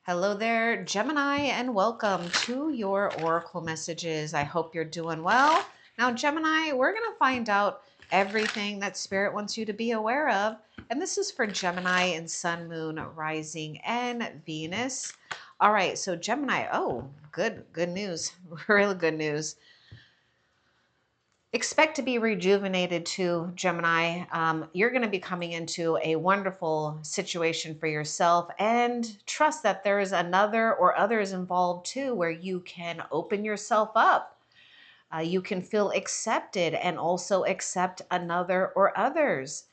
Hello there, Gemini, and welcome to your Oracle messages. I hope you're doing well. Now, Gemini, we're going to find out everything that Spirit wants you to be aware of. And this is for Gemini and Sun, Moon, Rising, and Venus. All right, so Gemini, good news. Really good news. Expect to be rejuvenated too, Gemini. You're going to be coming into a wonderful situation for yourself, and trust that there is another or others involved too, where you can open yourself up. You can feel accepted and also accept another or others.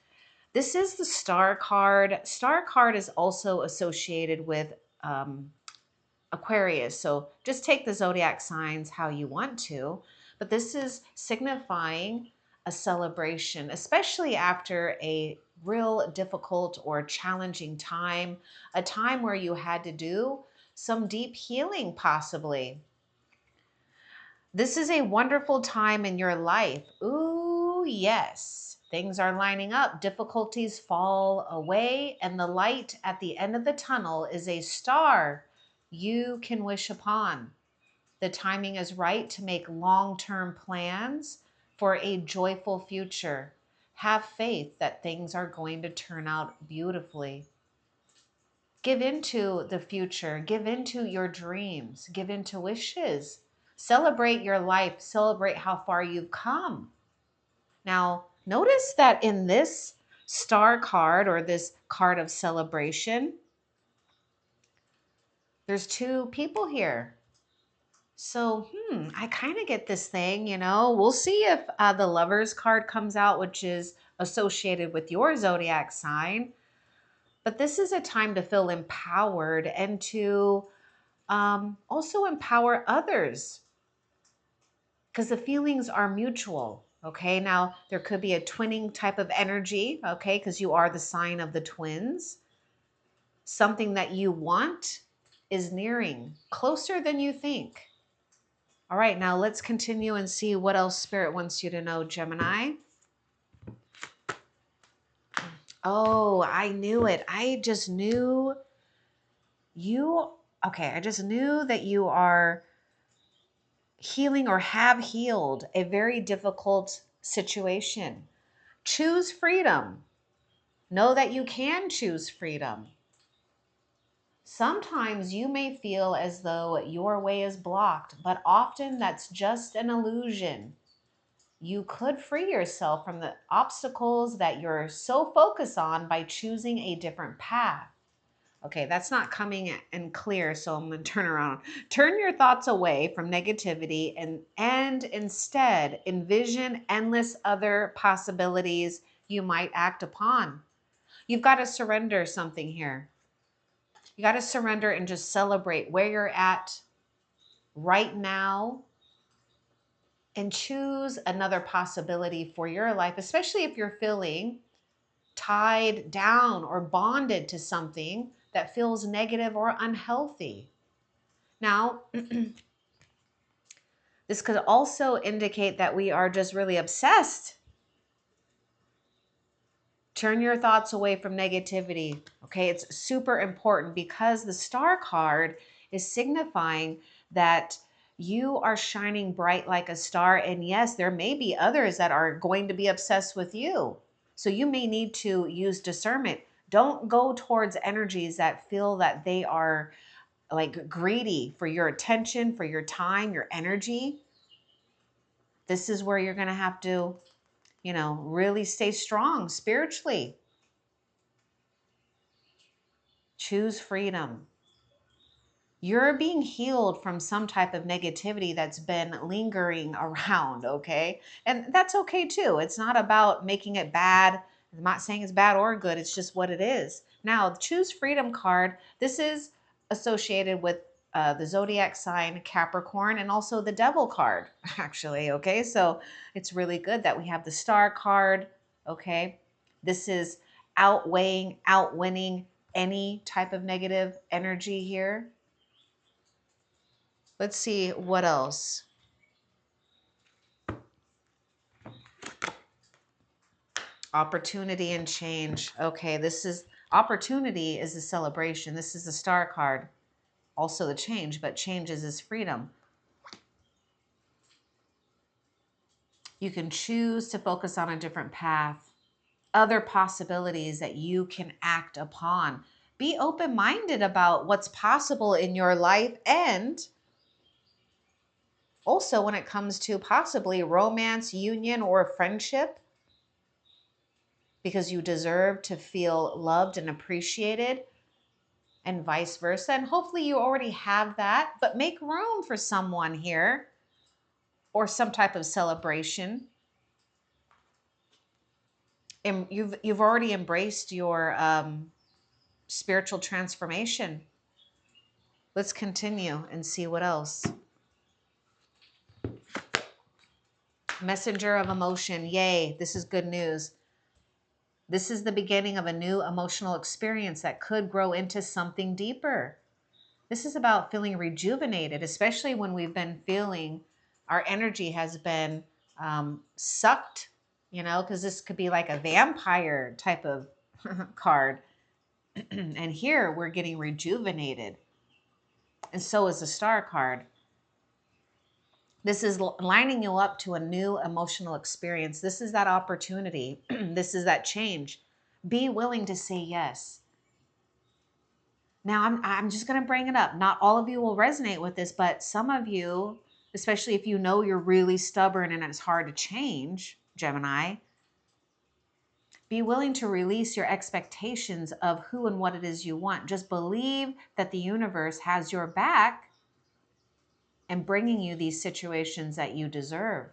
This is the Star card. Star card is also associated with Aquarius. So just take the zodiac signs how you want to. But this is signifying a celebration, especially after a real difficult or challenging time, a time where you had to do some deep healing, possibly. This is a wonderful time in your life. Ooh, yes. Things are lining up, difficulties fall away, and the light at the end of the tunnel is a star you can wish upon. The timing is right to make long-term plans for a joyful future. Have faith that things are going to turn out beautifully. Give into the future. Give into your dreams. Give into wishes. Celebrate your life. Celebrate how far you've come. Now, notice that in this star card or this card of celebration, there's two people here. So, I kind of get this thing, We'll see if the Lovers card comes out, which is associated with your zodiac sign. But this is a time to feel empowered and to also empower others because the feelings are mutual. Okay, now there could be a twinning type of energy, okay, because you are the sign of the twins. Something that you want is nearing closer than you think. All right, now let's continue and see what else Spirit wants you to know, Gemini. Oh, I knew it. I just knew you. Okay, I just knew that you are healing or have healed a very difficult situation. Choose freedom. Know that you can choose freedom. Sometimes you may feel as though your way is blocked, but often that's just an illusion. You could free yourself from the obstacles that you're so focused on by choosing a different path. Okay, that's not coming in clear, so I'm going to turn around. Turn your thoughts away from negativity and instead envision endless other possibilities you might act upon. You've got to surrender something here. You got to surrender and just celebrate where you're at right now and choose another possibility for your life, especially if you're feeling tied down or bonded to something that feels negative or unhealthy. Now, this could also indicate that we are just really obsessed. Turn your thoughts away from negativity. Okay, it's super important because the star card is signifying that you are shining bright like a star. And yes, there may be others that are going to be obsessed with you. So you may need to use discernment. Don't go towards energies that feel that they are like greedy for your attention, for your time, your energy. This is where you're going to have to, really stay strong spiritually. Choose freedom. You're being healed from some type of negativity that's been lingering around, okay? And that's okay too. It's not about making it bad. I'm not saying it's bad or good. It's just what it is. Now, choose freedom card. This is associated with the zodiac sign Capricorn and also the devil card, actually, okay? So it's really good that we have the star card, okay? This is outweighing, outwinning any type of negative energy here. Let's see what else. Opportunity and change. Okay, this is opportunity is a celebration. This is the star card. also the change, but change is freedom. You can choose to focus on a different path, other possibilities that you can act upon. Be open-minded about what's possible in your life, and also when it comes to possibly romance, union, or friendship, because you deserve to feel loved and appreciated, and vice versa. And hopefully you already have that, but make room for someone here or some type of celebration. And you've already embraced your spiritual transformation. Let's continue and see what else. Messenger of emotion. Yay, this is good news. This is the beginning of a new emotional experience that could grow into something deeper. This is about feeling rejuvenated, especially when we've been feeling our energy has been sucked, because this could be like a vampire type of card. And here we're getting rejuvenated. And so is the star card. This is lining you up to a new emotional experience. This is that opportunity. This is that change. Be willing to say yes. Now, I'm just going to bring it up. Not all of you will resonate with this, but some of you, especially if you know you're really stubborn and it's hard to change, Gemini, be willing to release your expectations of who and what it is you want. Just believe that the universe has your back and bringing you these situations that you deserve.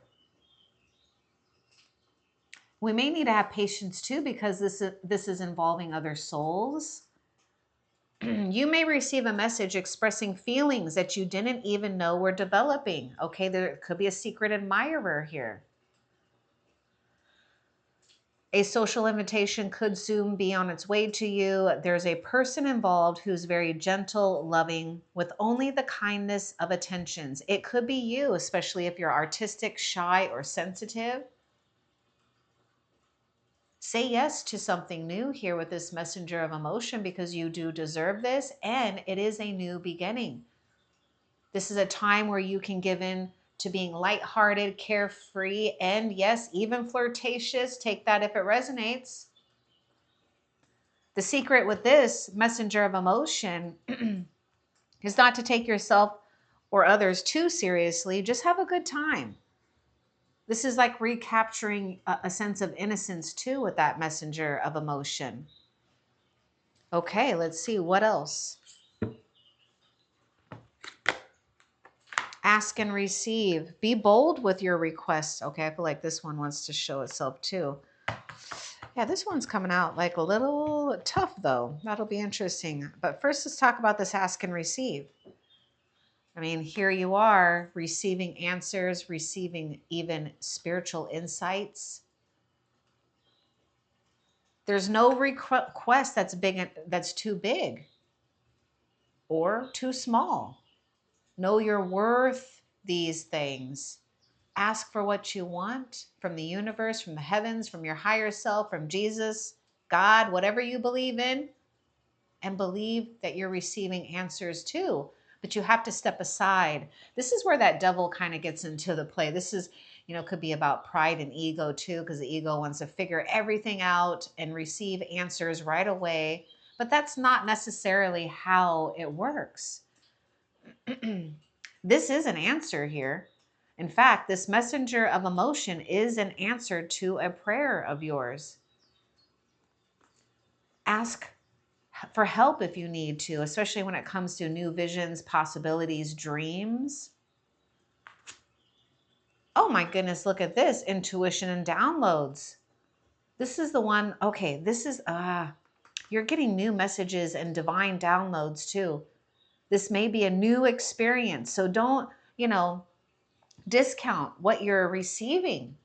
We may need to have patience too, because this is involving other souls. You may receive a message expressing feelings that you didn't even know were developing. Okay, there could be a secret admirer here. A social invitation could soon be on its way to you. There's a person involved who's very gentle, loving, with only the kindness of attentions. It could be you, especially if you're artistic, shy, or sensitive. Say yes to something new here with this messenger of emotion, because you do deserve this, and it is a new beginning. This is a time where you can give in to being lighthearted, carefree, and yes, even flirtatious. Take that if it resonates. The secret with this messenger of emotion is not to take yourself or others too seriously. Just have a good time. This is like recapturing a sense of innocence too with that messenger of emotion. Okay, let's see what else. Ask and receive. Be bold with your requests. Okay, I feel like this one wants to show itself too. Yeah, this one's coming out like a little tough though. That'll be interesting. But first, let's talk about this ask and receive. I mean, here you are receiving answers, receiving even spiritual insights. There's no request that's too big or too small. Know your worth, these things. Ask for what you want from the universe, from the heavens, from your higher self, from Jesus, God, whatever you believe in, and believe that you're receiving answers too. But you have to step aside. This is where that devil kind of gets into the play. This is, could be about pride and ego too, because the ego wants to figure everything out and receive answers right away. But that's not necessarily how it works. This is an answer here. In fact, this messenger of emotion is an answer to a prayer of yours. Ask for help if you need to, especially when it comes to new visions, possibilities, dreams. Oh my goodness, look at this. Intuition and downloads. This is the one, okay, this is, you're getting new messages and divine downloads too. This may be a new experience. So don't, discount what you're receiving.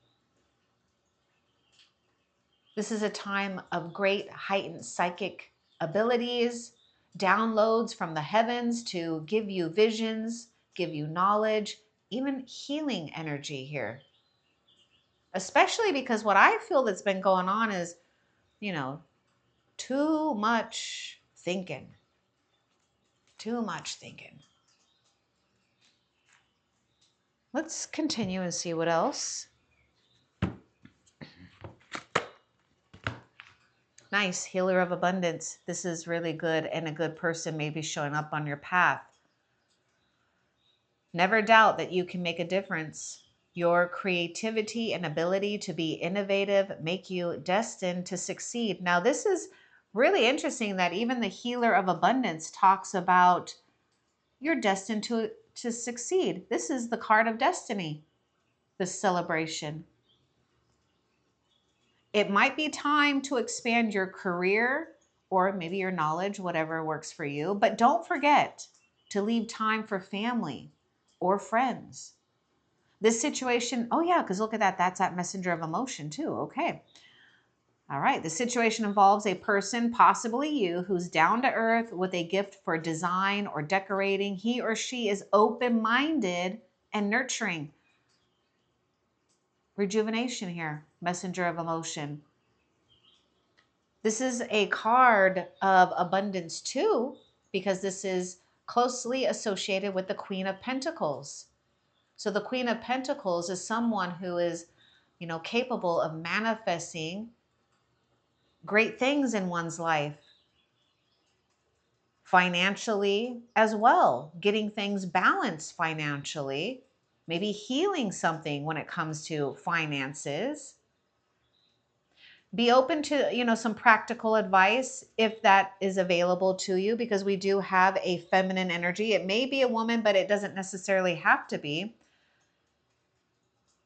This is a time of great heightened psychic abilities, downloads from the heavens to give you visions, give you knowledge, even healing energy here. Especially because what I feel that's been going on is, too much thinking, Too much thinking. Let's continue and see what else. Nice, healer of abundance. This is really good, and a good person may be showing up on your path. Never doubt that you can make a difference. Your creativity and ability to be innovative make you destined to succeed. Now, this is really interesting that even the healer of abundance talks about you're destined to succeed. This is the card of destiny, the celebration. It might be time to expand your career or maybe your knowledge, whatever works for you. But don't forget to leave time for family or friends. This situation, oh yeah, because look at that. That's that messenger of emotion too. Okay. All right. The situation involves a person, possibly you, who's down to earth with a gift for design or decorating. He or she is open-minded and nurturing. Rejuvenation here, messenger of emotion. This is a card of abundance too, because this is closely associated with the Queen of Pentacles. So the Queen of Pentacles is someone who is, capable of manifesting great things in one's life, financially as well, getting things balanced financially, maybe healing something when it comes to finances. Be open to, some practical advice if that is available to you, because we do have a feminine energy. It may be a woman, but it doesn't necessarily have to be.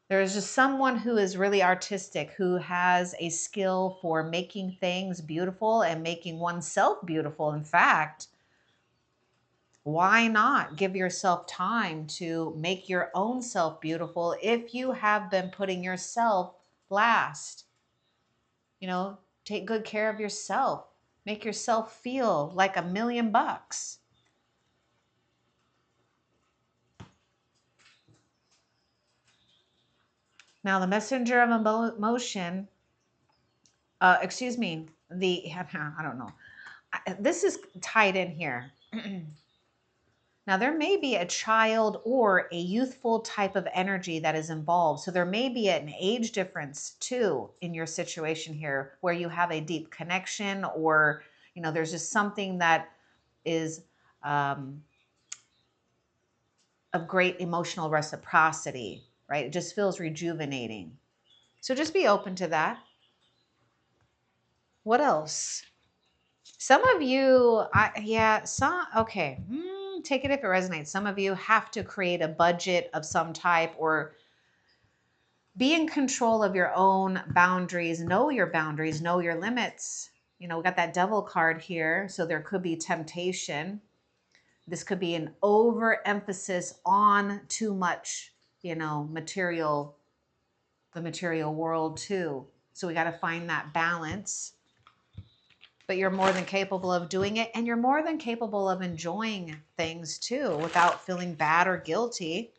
There is just someone who is really artistic, who has a skill for making things beautiful and making oneself beautiful. In fact, why not give yourself time to make your own self beautiful if you have been putting yourself last? Take good care of yourself. Make yourself feel like $1,000,000. Now, the messenger of emotion, excuse me, I don't know. This is tied in here. Now, there may be a child or a youthful type of energy that is involved. So there may be an age difference too in your situation here, where you have a deep connection, or, there's just something that is of great emotional reciprocity, right? It just feels rejuvenating. So just be open to that. What else? Some of you, okay. Take it if it resonates. Some of you have to create a budget of some type, or be in control of your own boundaries. Know your boundaries, know your limits. We got that devil card here, so there could be temptation. This could be an overemphasis on too much, material, the material world too. So we got to find that balance. But you're more than capable of doing it, and you're more than capable of enjoying things too without feeling bad or guilty.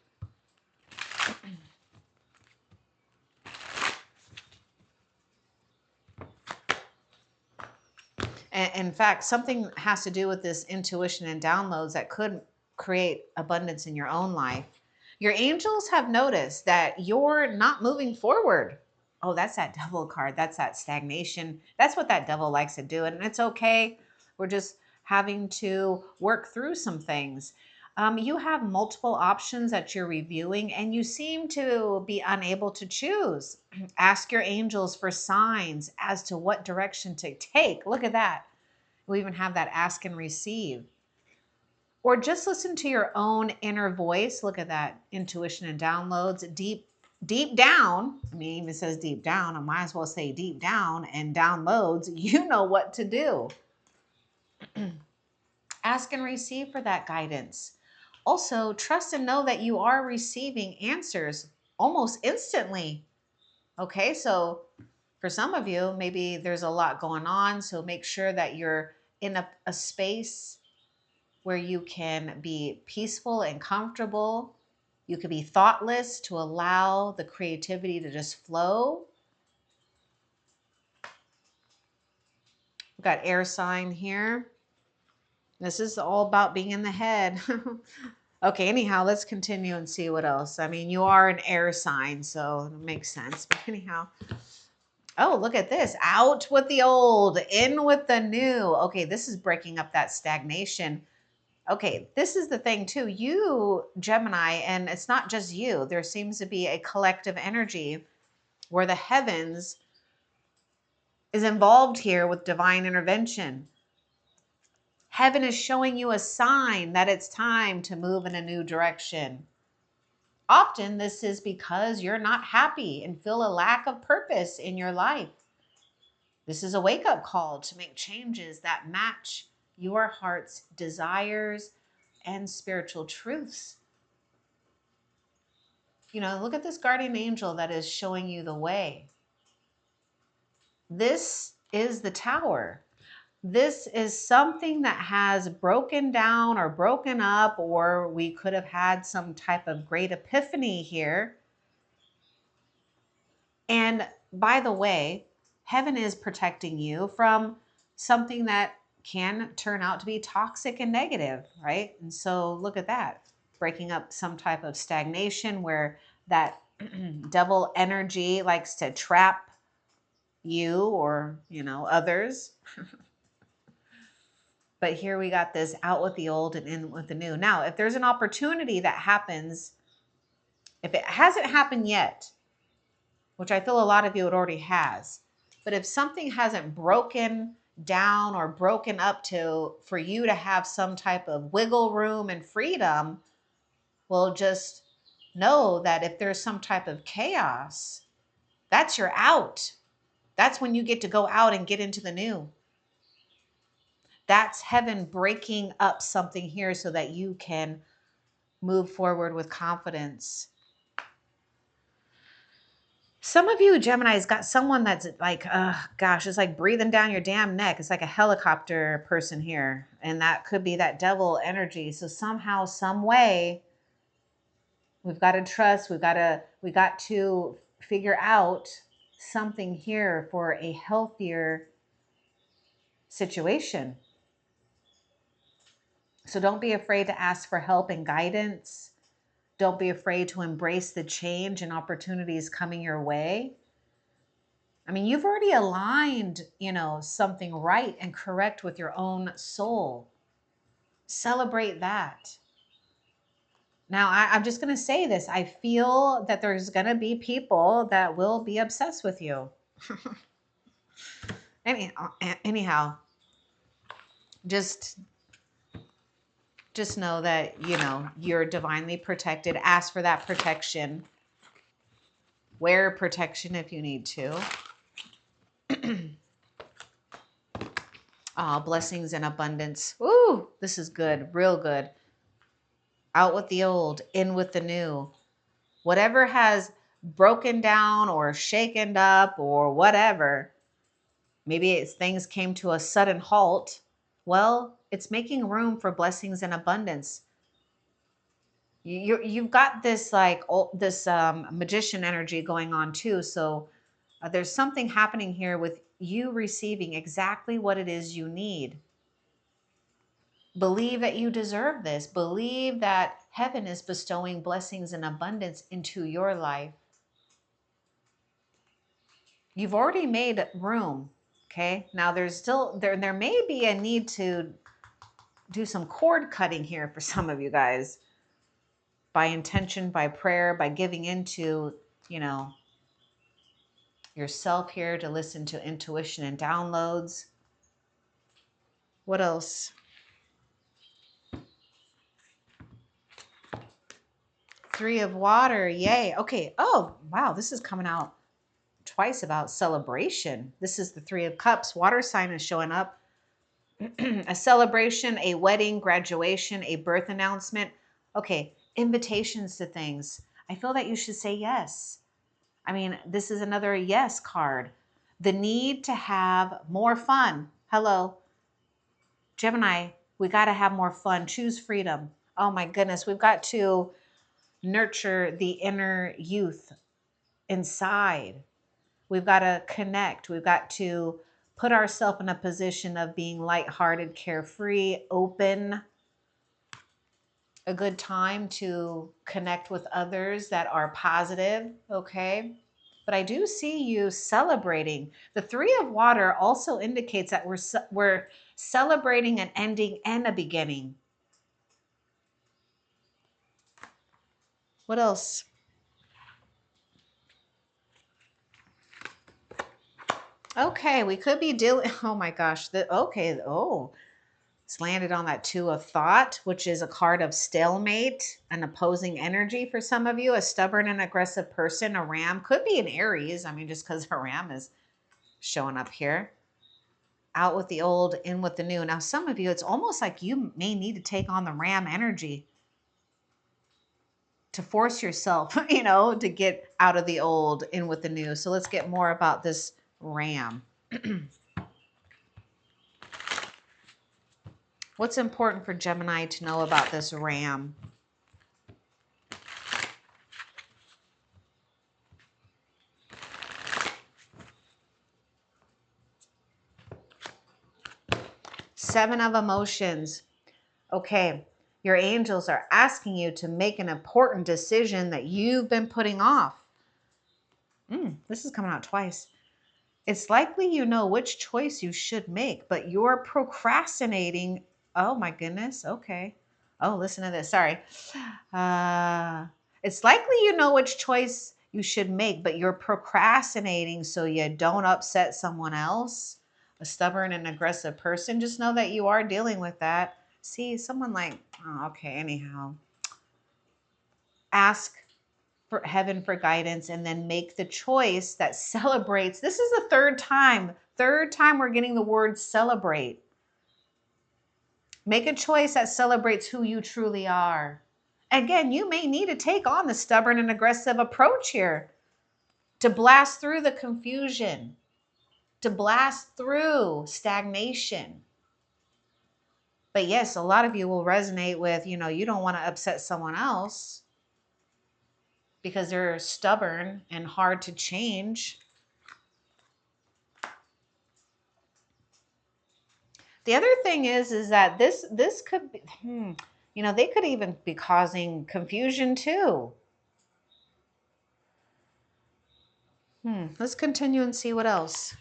In fact, something has to do with this intuition and downloads that could create abundance in your own life. Your angels have noticed that you're not moving forward. Oh, that's that devil card. That's that stagnation. That's what that devil likes to do. And it's okay. We're just having to work through some things. You have multiple options that you're reviewing, and you seem to be unable to choose. Ask your angels for signs as to what direction to take. Look at that. We even have that ask and receive. Or just listen to your own inner voice. Look at that, intuition and downloads. Deep down, I mean, even says deep down, I might as well say deep down and downloads, you know what to do. Ask and receive for that guidance. Also, trust and know that you are receiving answers almost instantly. Okay, so for some of you, maybe there's a lot going on, so make sure that you're in a space where you can be peaceful and comfortable. You could be thoughtless to allow the creativity to just flow. We've got air sign here. This is all about being in the head. Okay, anyhow, let's continue and see what else. I mean, you are an air sign, so it makes sense. But anyhow, oh, look at this. Out with the old, in with the new. Okay, this is breaking up that stagnation. Okay, this is the thing too. You, Gemini, and it's not just you, there seems to be a collective energy where the heavens is involved here with divine intervention. Heaven is showing you a sign that it's time to move in a new direction. Often this is because you're not happy and feel a lack of purpose in your life. This is a wake-up call to make changes that match your heart's desires and spiritual truths. You know, look at this guardian angel that is showing you the way. This is the tower. This is something that has broken down or broken up, or we could have had some type of great epiphany here. And by the way, heaven is protecting you from something that can turn out to be toxic and negative, right? And so look at that, breaking up some type of stagnation where that devil energy likes to trap you or, you know, others. But here we got this out with the old and in with the new. Now, if there's an opportunity that happens, if it hasn't happened yet, which I feel a lot of you it already has, but if something hasn't broken down or broken up to for you to have some type of wiggle room and freedom, well, just know that if there's some type of chaos, that's your out. That's when you get to go out and get into the new. That's heaven breaking up something here so that you can move forward with confidence. Some of you Gemini's got someone that's like, gosh, it's like breathing down your damn neck. It's like a helicopter person here. And that could be that devil energy. So somehow, some way, we've got to trust. We got to figure out something here for a healthier situation. So don't be afraid to ask for help and guidance. Don't be afraid to embrace the change and opportunities coming your way. I mean, you've already aligned, you know, something right and correct with your own soul. Celebrate that. Now, I'm just going to say this. I feel that there's going to be people that will be obsessed with you. Anyhow, just know that, you know, you're divinely protected. Ask for that protection. Wear protection if you need to. Blessings and abundance. Ooh, this is good. Real good. Out with the old, in with the new. Whatever has broken down or shaken up or whatever, maybe it's things came to a sudden halt. Well, it's making room for blessings and abundance. You've got this like this magician energy going on too. So there's something happening here with you receiving exactly what it is you need. Believe that you deserve this. Believe that heaven is bestowing blessings and abundance into your life. You've already made room. Okay. Now there's still there may be a need to do some cord cutting here for some of you guys, by intention, by prayer, by giving into, you know, yourself here to listen to intuition and downloads. What else? Three of water. Yay. Okay. Oh, wow. This is coming out twice about celebration. This is the Three of Cups. Water sign is showing up. A celebration, a wedding, graduation, a birth announcement. Okay. Invitations to things. I feel that you should say yes. I mean, this is another yes card. The need to have more fun. Hello, Gemini, we got to have more fun. Choose freedom. Oh my goodness, we've got to nurture the inner youth inside. We've got to connect. We've got to put ourselves in a position of being lighthearted, carefree, open, a good time to connect with others that are positive, okay? But I do see you celebrating. The Three of Water also indicates that we're celebrating an ending and a beginning. What else? Okay, we could be dealing, oh my gosh, it's landed on that Two of Thought, which is a card of stalemate, an opposing energy for some of you, a stubborn and aggressive person, a ram, could be an Aries. I mean, just because a ram is showing up here. Out with the old, in with the new. Now, some of you, it's almost like you may need to take on the ram energy to force yourself, to get out of the old, in with the new. So let's get more about this ram. What's important for Gemini to know about this ram? Seven of Emotions. Okay, your angels are asking you to make an important decision that you've been putting off. This is coming out twice. It's likely you know which choice you should make, but you're procrastinating. Oh my goodness. Okay. Oh, listen to this. Sorry. It's likely you know which choice you should make, but you're procrastinating so you don't upset someone else. A stubborn and aggressive person. Just know that you are dealing with that. See, someone like, oh, okay, anyhow. Ask for heaven for guidance and then make the choice that celebrates. This is the third time we're getting the word celebrate. Make a choice that celebrates who you truly are. Again, you may need to take on the stubborn and aggressive approach here to blast through the confusion, to blast through stagnation. But yes, a lot of you will resonate with, you don't want to upset someone else because they're stubborn and hard to change. The other thing is that this could be, they could even be causing confusion too. Let's continue and see what else.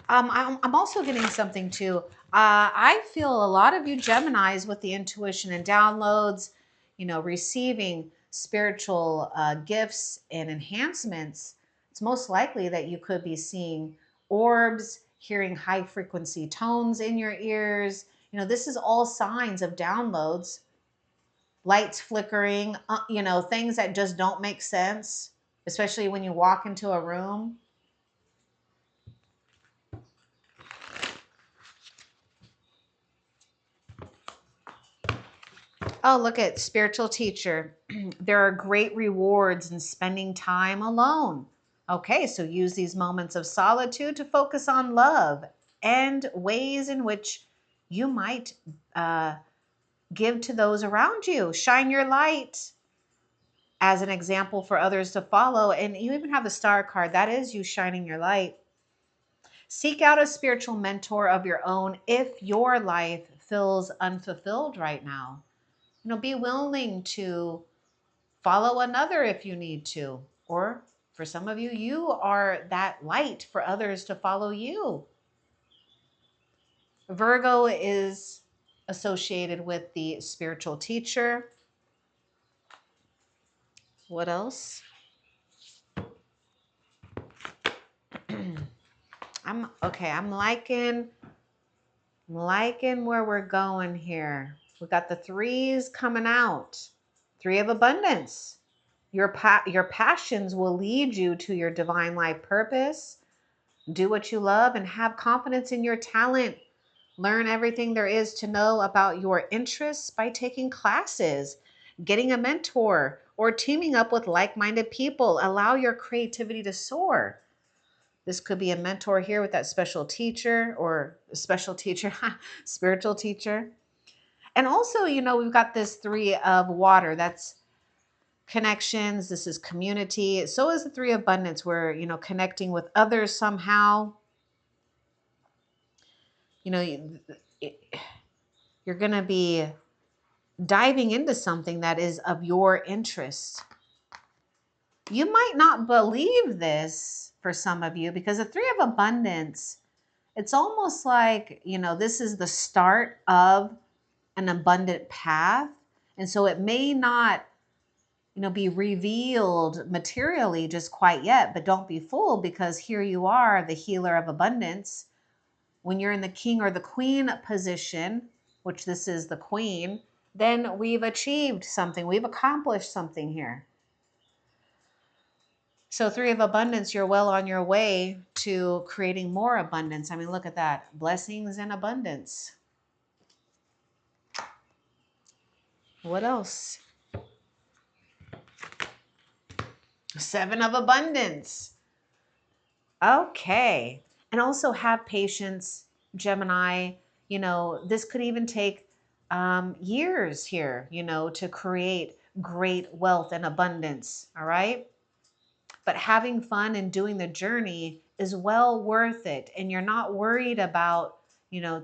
I'm also getting something too. I feel a lot of you Geminis with the intuition and downloads, receiving spiritual gifts and enhancements. It's most likely that you could be seeing orbs, hearing high frequency tones in your ears. This is all signs of downloads, lights flickering, things that just don't make sense, especially when you walk into a room. Oh, look at spiritual teacher. There are great rewards in spending time alone. Okay, so use these moments of solitude to focus on love and ways in which you might give to those around you. Shine your light as an example for others to follow. And you even have the star card. That is you shining your light. Seek out a spiritual mentor of your own if your life feels unfulfilled right now. Be willing to follow another if you need to. Or for some of you, you are that light for others to follow you. Virgo is associated with the spiritual teacher. What else? I'm liking where we're going here. We got the threes coming out. Three of abundance. Your passions will lead you to your divine life purpose. Do what you love and have confidence in your talent. Learn everything there is to know about your interests by taking classes, getting a mentor, or teaming up with like-minded people. Allow your creativity to soar. This could be a mentor here with that special teacher or a special teacher, spiritual teacher. And also, we've got this three of water. That's connections. This is community. So is the Three of Abundance, where, connecting with others somehow. You know, you're going to be diving into something that is of your interest. You might not believe this for some of you, because the Three of Abundance, it's almost like, this is the start of an abundant path. And so it may not, be revealed materially just quite yet, but don't be fooled, because here you are, the healer of abundance. When you're in the king or the queen position, which this is the queen, then we've achieved something. We've accomplished something here. So Three of Abundance, you're well on your way to creating more abundance. I mean, look at that. Blessings and abundance. What else? Seven of Abundance. Okay. And also have patience, Gemini. This could even take years here, to create great wealth and abundance. All right. But having fun and doing the journey is well worth it. And you're not worried about,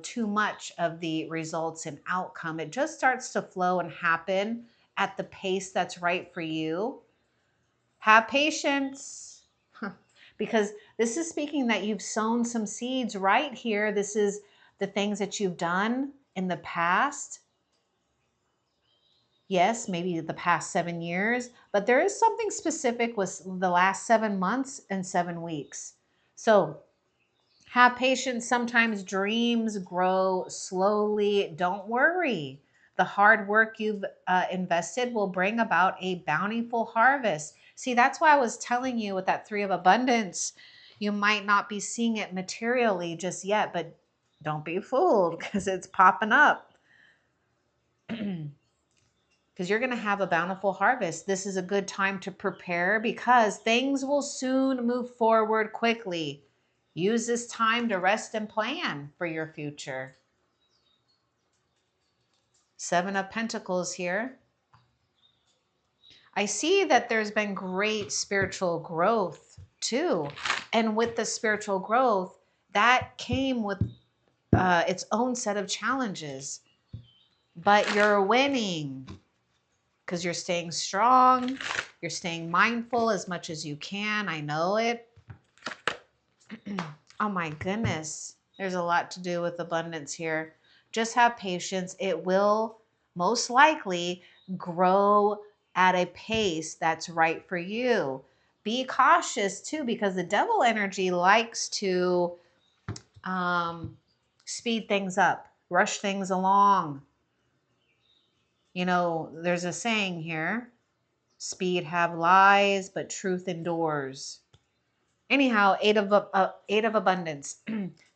too much of the results and outcome. It just starts to flow and happen at the pace that's right for you. Have patience. Because this is speaking that you've sown some seeds right here. This is the things that you've done in the past. Yes, maybe the past 7 years, but there is something specific with the last 7 months and 7 weeks. So have patience. Sometimes dreams grow slowly. Don't worry. The hard work you've invested will bring about a bountiful harvest. See, that's why I was telling you with that Three of Abundance, you might not be seeing it materially just yet, but don't be fooled, because it's popping up. Because you're going to have a bountiful harvest. This is a good time to prepare, because things will soon move forward quickly. Use this time to rest and plan for your future. Seven of Pentacles here. I see that there's been great spiritual growth too. And with the spiritual growth, that came with its own set of challenges. But you're winning, because you're staying strong. You're staying mindful as much as you can. I know it. Oh my goodness. There's a lot to do with abundance here. Just have patience. It will most likely grow at a pace that's right for you. Be cautious too, because the devil energy likes to speed things up, rush things along. There's a saying here, speed have lies, but truth endures. Anyhow, eight of abundance.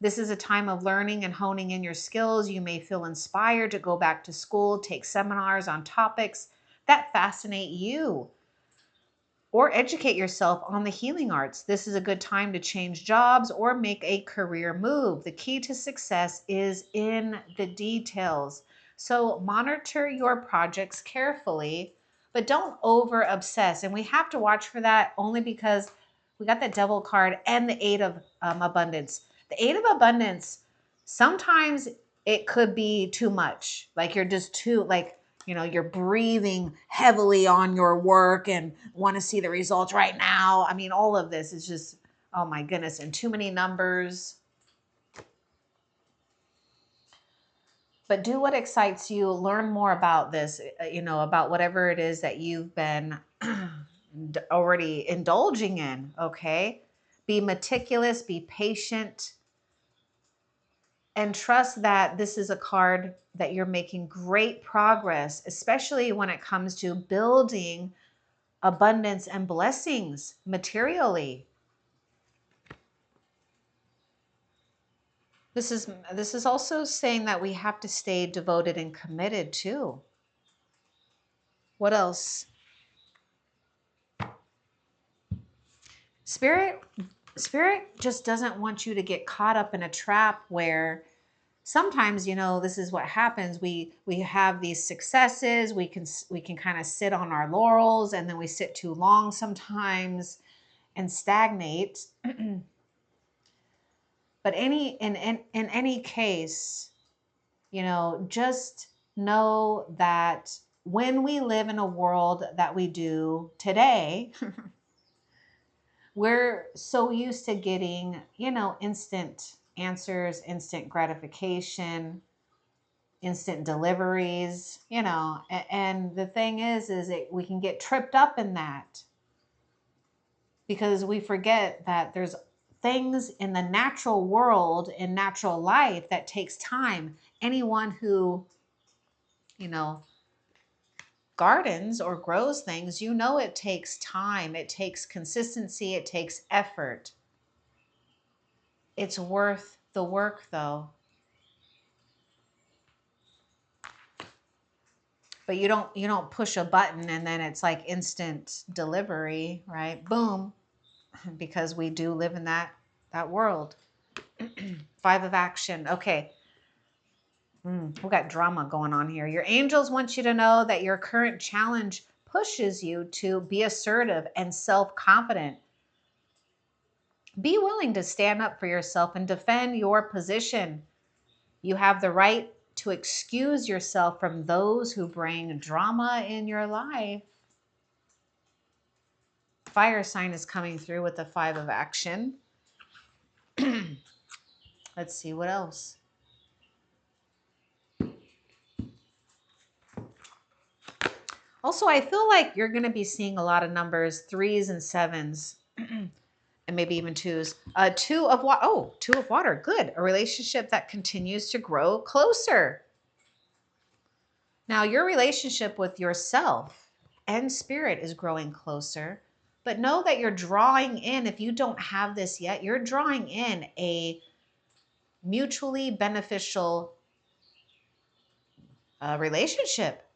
This is a time of learning and honing in your skills. You may feel inspired to go back to school, take seminars on topics that fascinate you, or educate yourself on the healing arts. This is a good time to change jobs or make a career move. The key to success is in the details. So monitor your projects carefully, but don't over obsess. And we have to watch for that, only because we got the Devil card and the Eight of Abundance. The Eight of Abundance, sometimes it could be too much. Like you're just too, you're breathing heavily on your work and want to see the results right now. I mean, all of this is just, oh my goodness, and too many numbers. But do what excites you. Learn more about this, about whatever it is that you've been already indulging in, okay? Be meticulous, be patient, and trust that this is a card that you're making great progress, especially when it comes to building abundance and blessings materially. This is also saying that we have to stay devoted and committed too. What else? Spirit just doesn't want you to get caught up in a trap where sometimes, you know, this is what happens. We have these successes. We can kind of sit on our laurels, and then we sit too long sometimes and stagnate. But in any case, you know, just know that when we live in a world that we do today, we're so used to getting, you know, instant answers, instant gratification, instant deliveries, you know, and the thing is we can get tripped up in that because we forget that there's things in the natural world, in natural life, that takes time. Anyone who, you know, gardens or grows things, you know, it takes time, it takes consistency, it takes effort. It's worth the work though. But you don't push a button and then it's like instant delivery, right? Boom, because we do live in that world. Five of action. Okay. We got drama going on here. Your angels want you to know that your current challenge pushes you to be assertive and self-confident. Be willing to stand up for yourself and defend your position. You have the right to excuse yourself from those who bring drama in your life. Fire sign is coming through with the five of action. Let's see what else. Also, I feel like you're going to be seeing a lot of numbers, 3s and 7s, and maybe even 2s. Two of water. Oh, 2 of water. Good. A relationship that continues to grow closer. Now, your relationship with yourself and spirit is growing closer, but know that you're drawing in, if you don't have this yet, you're drawing in a mutually beneficial relationship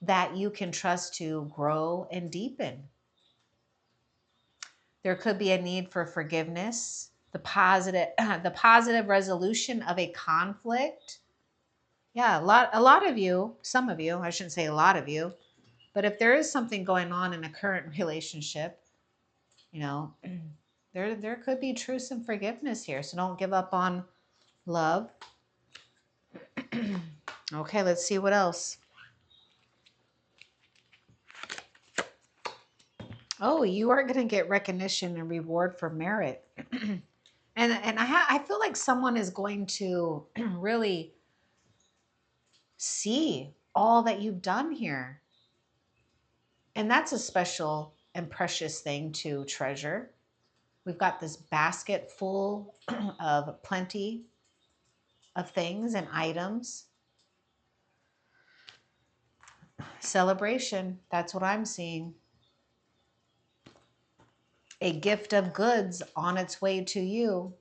that you can trust to grow and deepen. There could be a need for forgiveness, the positive resolution of a conflict. Yeah, a lot of you, some of you, I shouldn't say a lot of you, but if there is something going on in a current relationship, you know, there could be truce and forgiveness here. So don't give up on love. Okay, let's see what else. Oh, you are going to get recognition and reward for merit. I feel like someone is going to really see all that you've done here. And that's a special and precious thing to treasure. We've got this basket full of plenty of things and items. Celebration, that's what I'm seeing. A gift of goods on its way to you.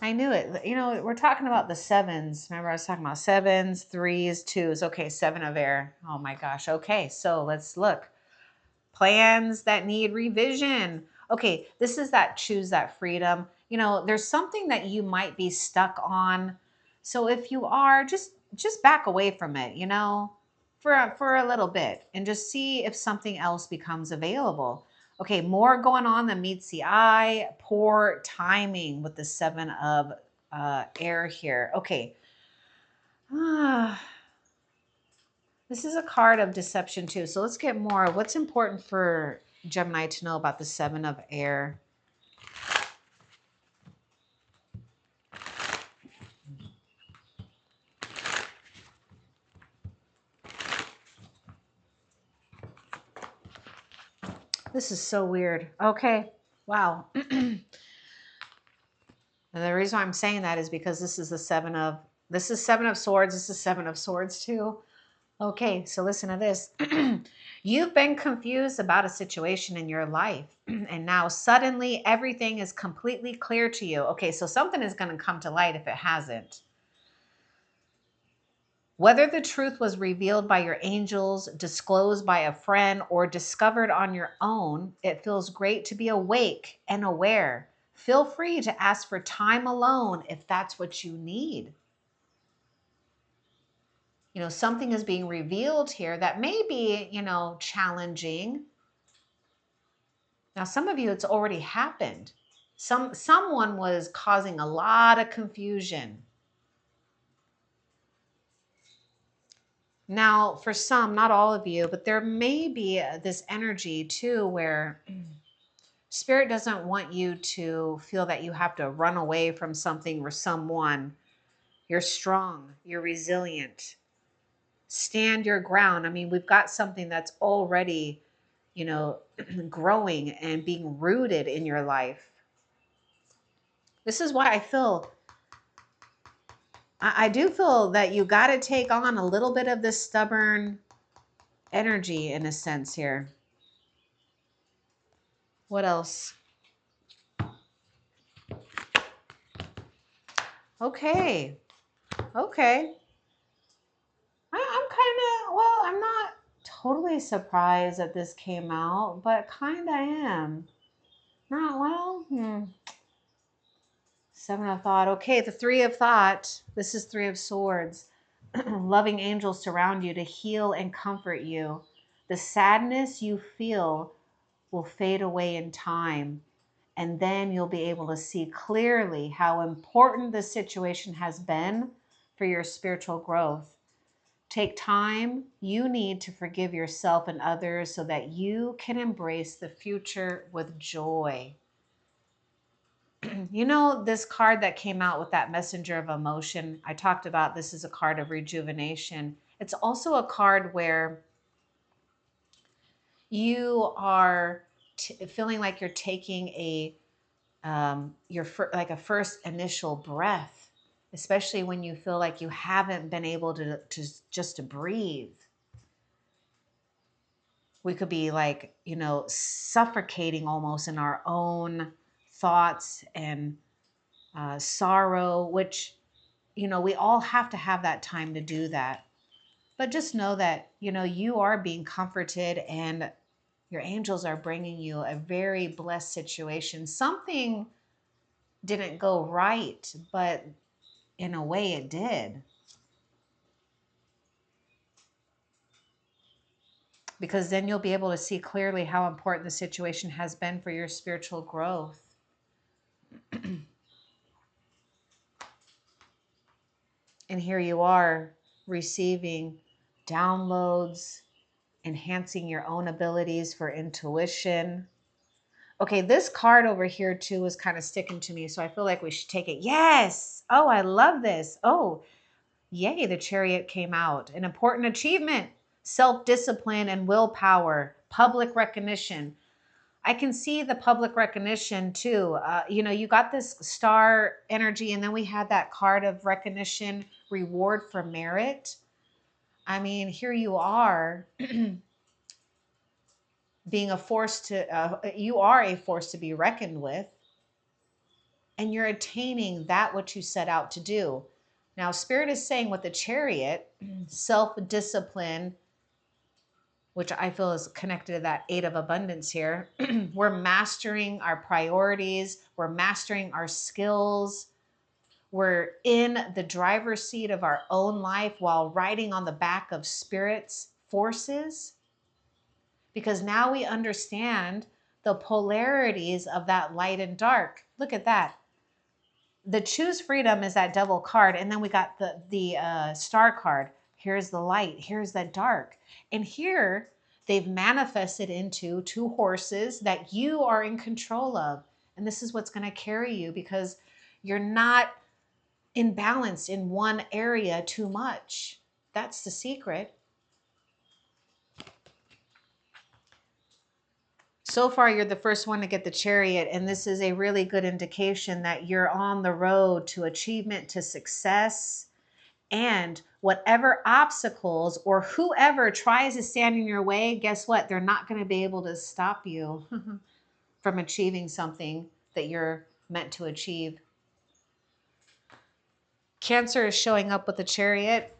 I knew it. You know, we're talking about the 7s. Remember, I was talking about 7s, 3s, 2s. Okay, 7 of air. Oh my gosh. Okay, so let's look. Plans that need revision. Okay, this is that choose that freedom. You know, there's something that you might be stuck on. So if you are, just back away from it, you know, for a little bit and just see if something else becomes available. Okay, more going on than meets the eye. Poor timing with the 7 of air here. Okay. This is a card of deception too. So let's get more. What's important for Gemini to know about the 7 of air? This is so weird. Okay. Wow. And the reason why I'm saying that is because this is 7 of swords. This is 7 of swords too. Okay, so listen to this. You've been confused about a situation in your life, and now suddenly everything is completely clear to you. Okay, so something is going to come to light if it hasn't. Whether the truth was revealed by your angels, disclosed by a friend, or discovered on your own, it feels great to be awake and aware. Feel free to ask for time alone if that's what you need. You know, something is being revealed here that may be, challenging. Now, some of you, it's already happened. Someone was causing a lot of confusion. Now, for some, not all of you, but there may be this energy too where Spirit doesn't want you to feel that you have to run away from something or someone. You're strong, you're resilient. Stand your ground. I mean, we've got something that's already, growing and being rooted in your life. This is why I do feel that you got to take on a little bit of this stubborn energy in a sense here. What else? Okay. Okay. I'm kind of, well, I'm not totally surprised that this came out, but kind of am. Not well. Seven of thought. Okay, the three of thought. This is three of swords. Loving angels surround you to heal and comfort you. The sadness you feel will fade away in time. And then you'll be able to see clearly how important this situation has been for your spiritual growth. Take time you need to forgive yourself and others so that you can embrace the future with joy. You know, this card that came out with that messenger of emotion, I talked about this is a card of rejuvenation. It's also a card where you are feeling like you're taking like a first initial breath, especially when you feel like you haven't been able to just to breathe. We could be like, suffocating almost in our own thoughts and sorrow, which, we all have to have that time to do that. But just know that, you are being comforted and your angels are bringing you a very blessed situation. Something didn't go right, but in a way it did. Because then you'll be able to see clearly how important the situation has been for your spiritual growth. And here you are receiving downloads, enhancing your own abilities for intuition. Okay, this card over here too is kind of sticking to me, so I feel like we should take it. Yes! Oh, I love this. Oh, yay, the Chariot came out. An important achievement, self-discipline and willpower, public recognition. I can see the public recognition too. You got this star energy, and then we had that card of recognition, reward for merit. I mean, here you are being a force you are a force to be reckoned with, and you're attaining that what you set out to do. Now, Spirit is saying with the Chariot, self-discipline, which I feel is connected to that Eight of Abundance here. We're mastering our priorities. We're mastering our skills. We're in the driver's seat of our own life while riding on the back of Spirit's forces. Because now we understand the polarities of that light and dark. Look at that. The choose freedom is that devil card. And then we got the star card. Here's the light. Here's the dark. And here they've manifested into two horses that you are in control of. And this is what's going to carry you because you're not imbalanced in one area too much. That's the secret. So far, you're the first one to get the Chariot, and this is a really good indication that you're on the road to achievement, to success, and whatever obstacles or whoever tries to stand in your way, guess what? They're not going to be able to stop you from achieving something that you're meant to achieve. Cancer is showing up with the Chariot.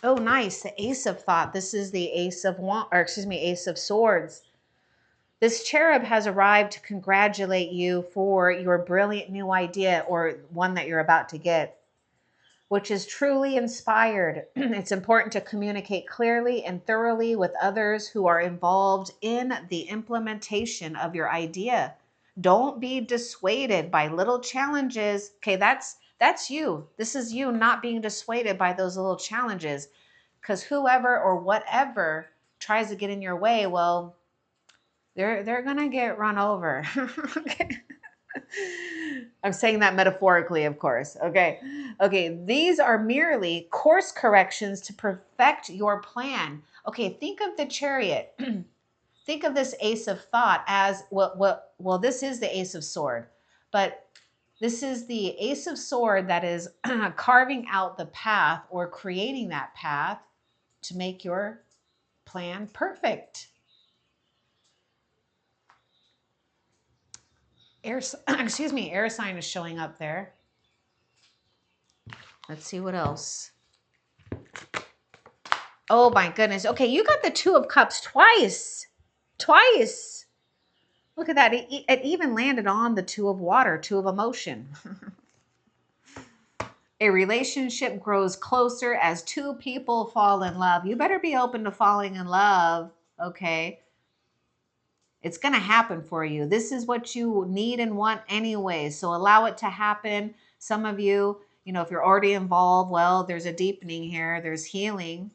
Oh, nice. The Ace of Thought. This is the Ace of Ace of Swords. This cherub has arrived to congratulate you for your brilliant new idea, or one that you're about to get, which is truly inspired. It's important to communicate clearly and thoroughly with others who are involved in the implementation of your idea. Don't be dissuaded by little challenges. Okay, that's you. This is you not being dissuaded by those little challenges, because whoever or whatever tries to get in your way, well, they're gonna get run over. Okay. I'm saying that metaphorically, of course. Okay. Okay. These are merely course corrections to perfect your plan. Okay. Think of the Chariot. Think of this Ace of Thought as well, this is the Ace of Sword, but this is the Ace of Sword that is carving out the path, or creating that path to make your plan perfect. Excuse me, air sign is showing up there. Let's see what else. Oh my goodness. Okay, you got the Two of Cups twice. Twice. Look at that. It even landed on the Two of Water, Two of Emotion. A relationship grows closer as two people fall in love. You better be open to falling in love, okay? It's going to happen for you. This is what you need and want anyway, so allow it to happen. Some of you, if you're already involved, well, there's a deepening here. There's healing.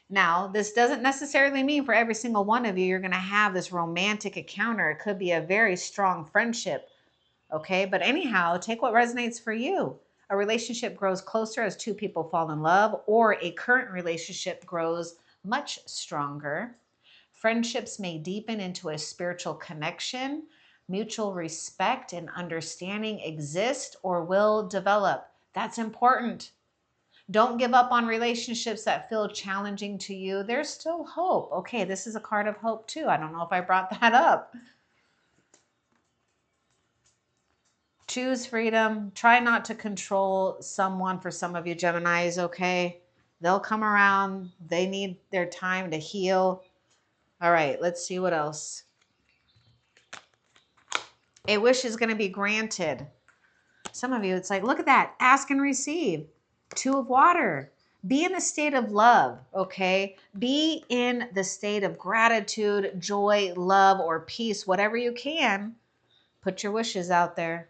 Now, this doesn't necessarily mean for every single one of you, you're going to have this romantic encounter. It could be a very strong friendship, okay? But anyhow, take what resonates for you. A relationship grows closer as two people fall in love, or a current relationship grows much stronger. Friendships may deepen into a spiritual connection. Mutual respect and understanding exist or will develop. That's important. Don't give up on relationships that feel challenging to you. There's still hope. Okay, this is a card of hope too. I don't know if I brought that up. Choose freedom. Try not to control someone. For some of you Geminis, okay? They'll come around. They need their time to heal. All right, let's see what else. A wish is going to be granted. Some of you, it's like, look at that. Ask and receive. Two of Water. Be in the state of love, okay? Be in the state of gratitude, joy, love, or peace, whatever you can. Put your wishes out there.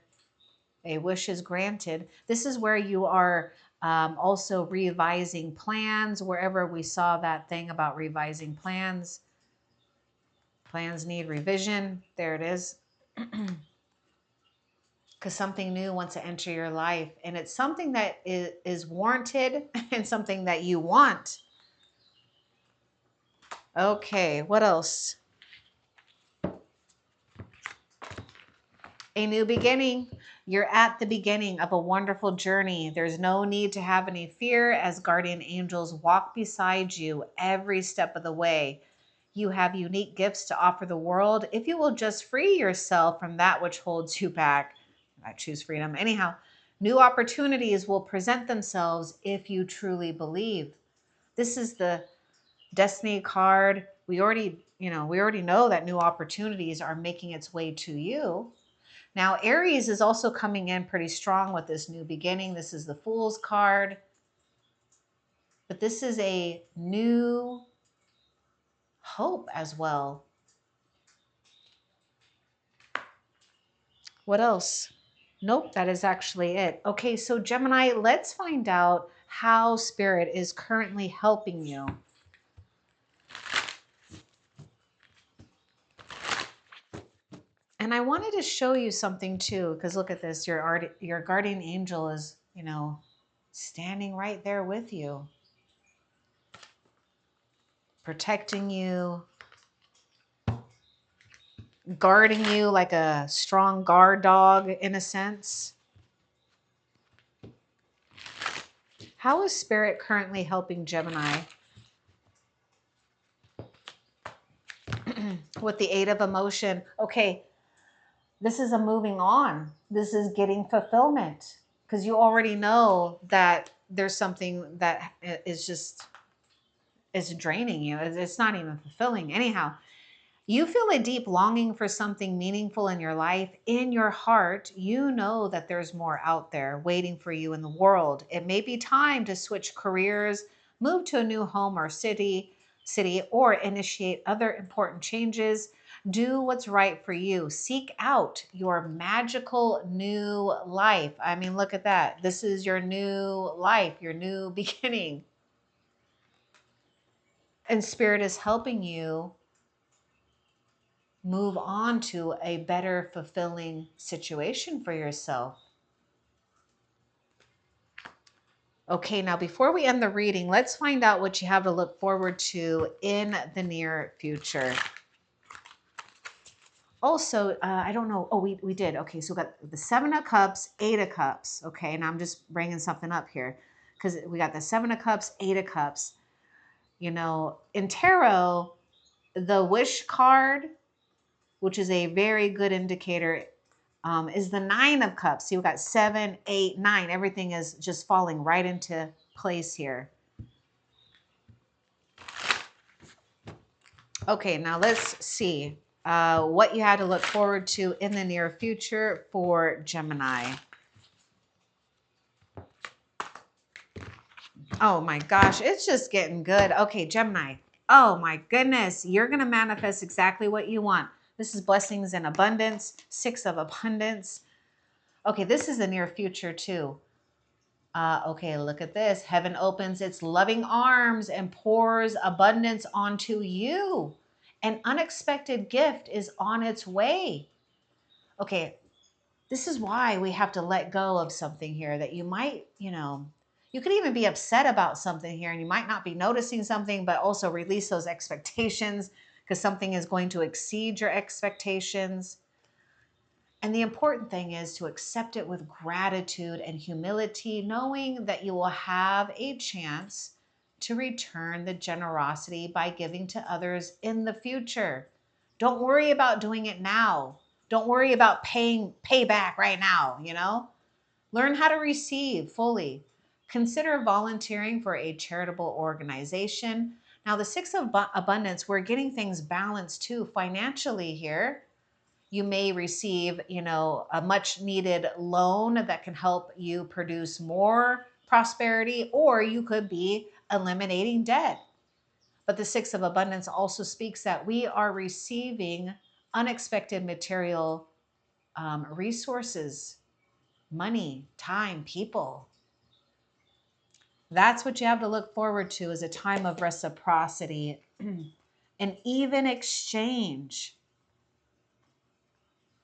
A wish is granted. This is where you are also revising plans, wherever we saw that thing about revising plans. Plans need revision. There it is. Because something new wants to enter your life, and it's something that is warranted and something that you want. Okay, what else? A new beginning. You're at the beginning of a wonderful journey. There's no need to have any fear, as guardian angels walk beside you every step of the way. You have unique gifts to offer the world if you will just free yourself from that which holds you back. I choose freedom. Anyhow, new opportunities will present themselves if you truly believe. This is the Destiny card. We already know that new opportunities are making its way to you. Now, Aries is also coming in pretty strong with this new beginning. This is the Fool's card. But this is a new hope as well. What else? Nope, that is actually it. Okay, so Gemini, let's find out how Spirit is currently helping you. And I wanted to show you something too, because look at this. Your guardian angel is, standing right there with you, protecting you, guarding you like a strong guard dog in a sense. How is Spirit currently helping Gemini? With the Eight of Emotion. Okay, this is a moving on. This is getting fulfillment. because you already know that there's something that is draining you. It's not even fulfilling. Anyhow, you feel a deep longing for something meaningful in your life. In your heart, you know that there's more out there waiting for you in the world. It may be time to switch careers, move to a new home or city, or initiate other important changes. Do what's right for you. Seek out your magical new life. I mean, look at that. This is your new life, your new beginning. And Spirit is helping you move on to a better, fulfilling situation for yourself. Okay, now before we end the reading, let's find out what you have to look forward to in the near future. Also, I don't know. Oh, we did. Okay, so we got the Seven of Cups, Eight of Cups. Okay, and I'm just bringing something up here because we got the Seven of Cups, Eight of Cups. You know, in tarot, the Wish card, which is a very good indicator, is the Nine of Cups. So you've got 7, 8, 9. Everything is just falling right into place here. Okay, now let's see what you had to look forward to in the near future for Gemini. Oh my gosh, it's just getting good. Okay, Gemini. Oh my goodness, you're going to manifest exactly what you want. This is blessings in abundance, Six of Abundance. Okay, this is the near future too. Okay, look at this. Heaven opens its loving arms and pours abundance onto you. An unexpected gift is on its way. Okay, this is why we have to let go of something here that you might, you could even be upset about something here and you might not be noticing something, but also release those expectations because something is going to exceed your expectations. And the important thing is to accept it with gratitude and humility, knowing that you will have a chance to return the generosity by giving to others in the future. Don't worry about doing it now. Don't worry about paying payback right now. Learn how to receive fully. Consider volunteering for a charitable organization. Now, the Six of Abundance, we're getting things balanced too financially here. You may receive, a much needed loan that can help you produce more prosperity, or you could be eliminating debt. But the Six of Abundance also speaks that we are receiving unexpected material resources, money, time, people. That's what you have to look forward to, is a time of reciprocity and even exchange.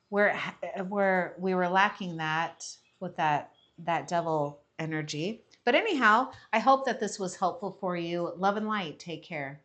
Where we were lacking that with that devil energy. But anyhow, I hope that this was helpful for you. Love and light. Take care.